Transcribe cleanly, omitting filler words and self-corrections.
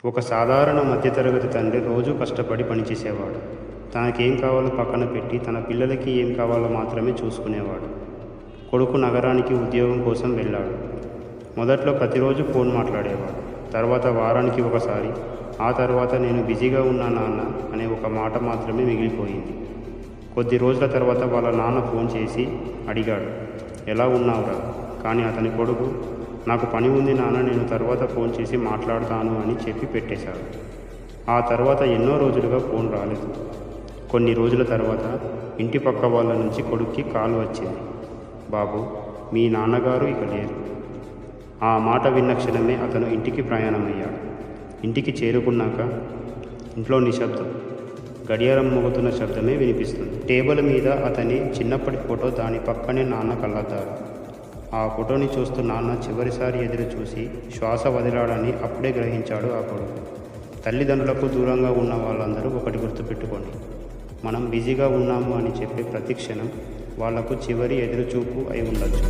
ఒక సాధారణ మధ్యతరగతి తండ్రి రోజూ కష్టపడి పనిచేసేవాడు. తనకేం కావాలో పక్కన పెట్టి తన పిల్లలకి ఏం కావాలో మాత్రమే చూసుకునేవాడు. కొడుకు నగరానికి ఉద్యోగం కోసం వెళ్ళాడు. మొదట్లో ప్రతిరోజు ఫోన్ మాట్లాడేవాడు. తర్వాత వారానికి ఒకసారి, ఆ తర్వాత నేను బిజీగా ఉన్నా నాన్న అనే ఒక మాట మాత్రమే మిగిలిపోయింది. కొద్ది రోజుల తర్వాత వాళ్ళ నాన్న ఫోన్ చేసి అడిగాడు, ఎలా ఉన్నావురా? కానీ అతని కొడుకు, నాకు పని ఉంది నాన్న, నేను తర్వాత ఫోన్ చేసి మాట్లాడతాను అని చెప్పి పెట్టేశాడు. ఆ తర్వాత ఎన్నో రోజులుగా ఫోన్ రాలేదు. కొన్ని రోజుల తర్వాత ఇంటి పక్క వాళ్ళ నుంచి కొడుక్కి కాల్ వచ్చింది, బాబు మీ నాన్నగారు ఇక లేరు. ఆ మాట విన్న క్షణమే అతను ఇంటికి ప్రయాణమయ్యాడు. ఇంటికి చేరుకున్నాక ఇంట్లో నిశ్శబ్దం. గడియారం మోగుతున్న శబ్దమే వినిపిస్తుంది. టేబుల్ మీద అతని చిన్నప్పటి ఫోటో, దాని పక్కనే నాన్న కళ్ళద్దారు. ఆ ఫోటోని చూస్తూ నాన్న చివరిసారి ఎదురు చూసి శ్వాస వదిలాడని అప్పుడే గ్రహించాడు ఆ కొడుకు. తల్లిదండ్రులకు దూరంగా ఉన్న వాళ్ళందరూ ఒకటి గుర్తుపెట్టుకోండి, మనం బిజీగా ఉన్నాము అని చెప్పే ప్రతి క్షణం వాళ్లకు చివరి ఎదురుచూపు అయి ఉండొచ్చు.